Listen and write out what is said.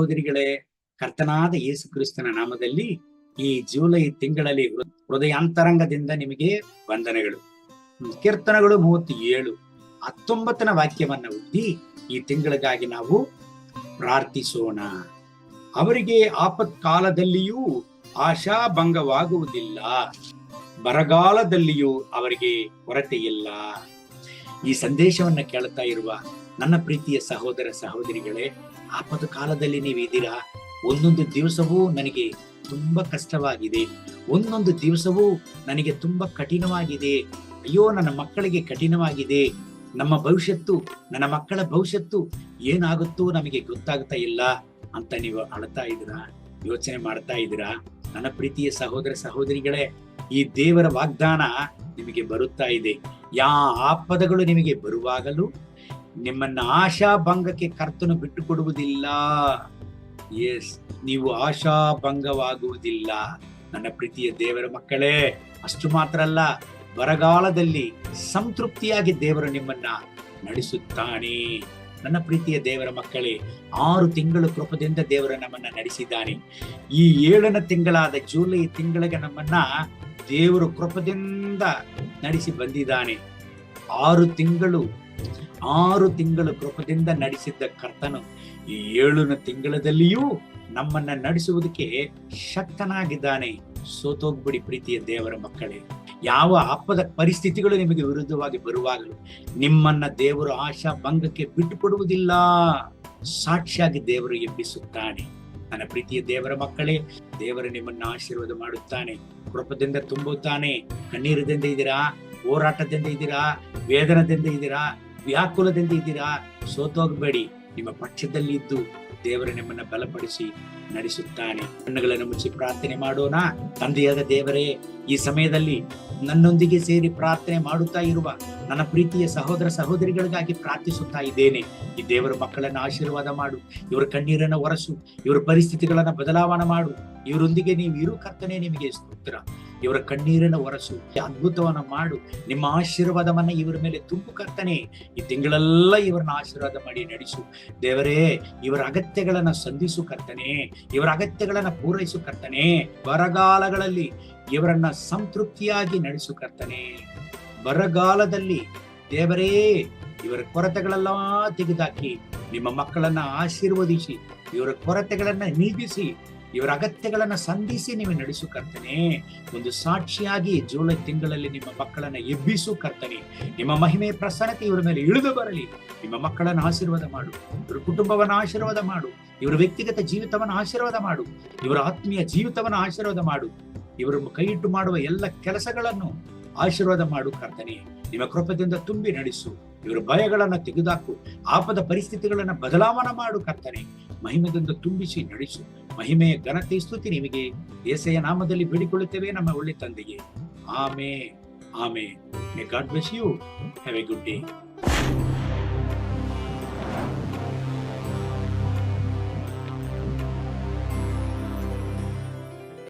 ಸಹೋದರಿಗಳೇ, ಕರ್ತನಾದ ಯೇಸು ಕ್ರಿಸ್ತನ ನಾಮದಲ್ಲಿ ಈ ಜುಲೈ ತಿಂಗಳಲ್ಲಿ ಹೃದಯಾಂತರಂಗದಿಂದ ನಿಮಗೆ ವಂದನೆಗಳು. ಕೀರ್ತನೆಗಳು 37, 19ನ ವಾಕ್ಯವನ್ನ ಓದಿ ಈ ತಿಂಗಳಿಗಾಗಿ ನಾವು ಪ್ರಾರ್ಥಿಸೋಣ. ಅವರಿಗೆ ಆಪತ್ಕಾಲದಲ್ಲಿಯೂ ಆಶಾಭಂಗವಾಗುವುದಿಲ್ಲ, ಬರಗಾಲದಲ್ಲಿಯೂ ಅವರಿಗೆ ಕೊರತೆ ಇಲ್ಲ. ಈ ಸಂದೇಶವನ್ನ ಕೇಳ್ತಾ ಇರುವ ನನ್ನ ಪ್ರೀತಿಯ ಸಹೋದರ ಸಹೋದರಿಗಳೇ, ಆಪತ್ತು ಕಾಲದಲ್ಲಿ ನೀವಿದ್ದೀರಾ. ಒಂದೊಂದು ದಿವಸವೂ ನನಗೆ ತುಂಬಾ ಕಷ್ಟವಾಗಿದೆ, ಒಂದೊಂದು ದಿವಸವೂ ನನಗೆ ತುಂಬಾ ಕಠಿಣವಾಗಿದೆ, ಅಯ್ಯೋ ನನ್ನ ಮಕ್ಕಳಿಗೆ ಕಠಿಣವಾಗಿದೆ, ನಮ್ಮ ಭವಿಷ್ಯತ್ತು, ನನ್ನ ಮಕ್ಕಳ ಭವಿಷ್ಯತ್ತು ಏನಾಗುತ್ತೋ ನಮಗೆ ಗೊತ್ತಾಗ್ತಾ ಇಲ್ಲ ಅಂತ ನೀವು ಅಳ್ತಾ ಇದ್ದೀರಾ, ಯೋಚನೆ ಮಾಡ್ತಾ ಇದ್ದೀರಾ. ನನ್ನ ಪ್ರೀತಿಯ ಸಹೋದರ ಸಹೋದರಿಗಳೇ, ಈ ದೇವರ ವಾಗ್ದಾನ ನಿಮಗೆ ಬರುತ್ತಾ ಇದೆ. ಆಪದಗಳು ನಿಮಗೆ ಬರುವಾಗಲೂ ನಿಮ್ಮನ್ನ ಆಶಾಭಂಗಕ್ಕೆ ಕರ್ತನು ಬಿಟ್ಟು ಕೊಡುವುದಿಲ್ಲ. ನೀವು ಆಶಾಭಂಗವಾಗುವುದಿಲ್ಲ. ನನ್ನ ಪ್ರೀತಿಯ ದೇವರ ಮಕ್ಕಳೇ, ಅಷ್ಟು ಮಾತ್ರ ಅಲ್ಲ, ಬರಗಾಲದಲ್ಲಿ ಸಂತೃಪ್ತಿಯಾಗಿ ದೇವರು ನಿಮ್ಮನ್ನ ನಡೆಸುತ್ತಾನೆ. ನನ್ನ ಪ್ರೀತಿಯ ದೇವರ ಮಕ್ಕಳೇ, 6 ತಿಂಗಳು ಕೃಪದಿಂದ ದೇವರು ನಮ್ಮನ್ನ ನಡೆಸಿದ್ದಾನೆ. ಈ 7ನೇ ತಿಂಗಳಾದ ಜುಲೈ ತಿಂಗಳಿಗೆ ನಮ್ಮನ್ನ ದೇವರು ಕೃಪದಿಂದ ನಡೆಸಿ ಬಂದಿದ್ದಾನೆ. 6 ತಿಂಗಳು ಕೃಪದಿಂದ ನಡೆಸಿದ್ದ ಕರ್ತನು ಈ 7ನೇ ತಿಂಗಳದಲ್ಲಿಯೂ ನಮ್ಮನ್ನ ನಡೆಸುವುದಕ್ಕೆ ಶಕ್ತನಾಗಿದ್ದಾನೆ. ಸೋತೋಗ್ಬಿಡಿ ಪ್ರೀತಿಯ ದೇವರ ಮಕ್ಕಳೇ. ಯಾವ ಆಪದ ಪರಿಸ್ಥಿತಿಗಳು ನಿಮಗೆ ವಿರುದ್ಧವಾಗಿ ಬರುವಾಗಲೂ ನಿಮ್ಮನ್ನ ದೇವರು ಆಶಾ ಭಂಗಕ್ಕೆ ಬಿಟ್ಟು ಕೊಡುವುದಿಲ್ಲ. ಸಾಕ್ಷಿಯಾಗಿ ದೇವರು ಎಬ್ಬಿಸುತ್ತಾನೆ. ನನ್ನ ಪ್ರೀತಿಯ ದೇವರ ಮಕ್ಕಳೇ, ದೇವರು ನಿಮ್ಮನ್ನ ಆಶೀರ್ವಾದ ಮಾಡುತ್ತಾನೆ, ಕೃಪದಿಂದ ತುಂಬುತ್ತಾನೆ. ಕಣ್ಣೀರದಿಂದ ಇದ್ದೀರಾ, ಹೋರಾಟದಿಂದ ಇದ್ದೀರಾ, ವೇದನದಿಂದ ಇದ್ದೀರಾ, ವ್ಯಾಕುಲದಿಂದ ಇದ್ದೀರಾ, ಸೋತೋಗ್ಬೇಡಿ. ನಿಮ್ಮ ಪಕ್ಷದಲ್ಲಿ ಇದ್ದು ದೇವರು ನಿಮ್ಮನ್ನ ಬಲಪಡಿಸಿ ನಡೆಸುತ್ತಾನೆ. ಕಣ್ಣುಗಳನ್ನು ಮುಚ್ಚಿ ಪ್ರಾರ್ಥನೆ ಮಾಡೋಣ. ತಂದೆಯಾದ ದೇವರೇ, ಈ ಸಮಯದಲ್ಲಿ ನನ್ನೊಂದಿಗೆ ಸೇರಿ ಪ್ರಾರ್ಥನೆ ಮಾಡುತ್ತಾ ಇರುವ ನನ್ನ ಪ್ರೀತಿಯ ಸಹೋದರ ಸಹೋದರಿಗಳಿಗಾಗಿ ಪ್ರಾರ್ಥಿಸುತ್ತಾ ಇದ್ದೇನೆ. ಈ ದೇವರ ಮಕ್ಕಳನ್ನ ಆಶೀರ್ವಾದ ಮಾಡು, ಇವರ ಕಣ್ಣೀರನ್ನು ಒರೆಸು, ಇವರ ಪರಿಸ್ಥಿತಿಗಳನ್ನ ಬದಲಾವಣೆ ಮಾಡು. ಇವರೊಂದಿಗೆ ನೀವು ಇರು ಕರ್ತನೆ, ನಿಮಗೆ ಸ್ತೋತ್ರ. ಇವರ ಕಣ್ಣೀರನ್ನು ಒರೆಸು, ಅದ್ಭುತವನ್ನ ಮಾಡು. ನಿಮ್ಮ ಆಶೀರ್ವಾದವನ್ನ ಇವರ ಮೇಲೆ ತುಂಬು ಕರ್ತನೆ. ಈ ತಿಂಗಳೆಲ್ಲ ಇವರನ್ನ ಆಶೀರ್ವಾದ ಮಾಡಿ ನಡೆಸು ದೇವರೇ. ಇವರ ಅಗತ್ಯಗಳನ್ನ ಸಂಧಿಸು ಕರ್ತನೆ, ಇವರ ಅಗತ್ಯಗಳನ್ನ ಪೂರೈಸು ಕರ್ತನೆ. ಬರಗಾಲಗಳಲ್ಲಿ ಇವರನ್ನ ಸಂತೃಪ್ತಿಯಾಗಿ ನಡೆಸು ಕರ್ತನೆ. ಬರಗಾಲದಲ್ಲಿ ದೇವರೇ ಇವರ ಕೊರತೆಗಳೆಲ್ಲ ತೆಗೆದಾಕಿ ನಿಮ್ಮ ಮಕ್ಕಳನ್ನ ಆಶೀರ್ವದಿಸಿ, ಇವರ ಕೊರತೆಗಳನ್ನ ನೀಗಿಸಿ, ಇವರ ಅಗತ್ಯಗಳನ್ನ ಸಂಧಿಸಿ ನೀವು ನಡೆಸು ಕರ್ತನೆ. ಒಂದು ಸಾಕ್ಷಿಯಾಗಿ ಜುಲೈ ತಿಂಗಳಲ್ಲಿ ನಿಮ್ಮ ಮಕ್ಕಳನ್ನ ಎಬ್ಬಿಸು ಕರ್ತನೆ. ನಿಮ್ಮ ಮಹಿಮೆ ಪ್ರಸನ್ನತೆ ಇವರ ಮೇಲೆ ಇಳಿದು ಬರಲಿ. ನಿಮ್ಮ ಮಕ್ಕಳನ್ನ ಆಶೀರ್ವಾದ ಮಾಡು, ಇವರ ಕುಟುಂಬವನ್ನ ಆಶೀರ್ವಾದ ಮಾಡು, ಇವರ ವ್ಯಕ್ತಿಗತ ಜೀವಿತವನ್ನ ಆಶೀರ್ವಾದ ಮಾಡು, ಇವರ ಆತ್ಮೀಯ ಜೀವಿತವನ್ನ ಆಶೀರ್ವಾದ ಮಾಡು. ಇವರು ಕೈ ಇಟ್ಟು ಮಾಡುವ ಎಲ್ಲ ಕೆಲಸಗಳನ್ನು ಆಶೀರ್ವಾದ ಮಾಡು ಕರ್ತನೆ. ನಿಮ್ಮ ಕೃಪದಿಂದ ತುಂಬಿ ನಡೆಸು. ಇವರ ಭಯಗಳನ್ನ ತೆಗೆದುಹಾಕು, ಆಪದ ಪರಿಸ್ಥಿತಿಗಳನ್ನ ಬದಲಾವಣೆ ಮಾಡು ಕರ್ತನೆ. ಮಹಿಮೆಯಿಂದ ತುಂಬಿಸಿ ನಡೆಸು. ಮಹಿಮೆಯ ಘನತೆ ಸ್ತುತಿ ನಿಮಗೆ ಯೇಸಯ್ಯ ನಾಮದಲ್ಲಿ ಬೇಡಿಕೊಳ್ಳುತ್ತೇವೆ ನಮ್ಮ ಒಳ್ಳೆ ತಂದೆಗೆ. ಆಮೇನ್. May God bless you. Have a good day.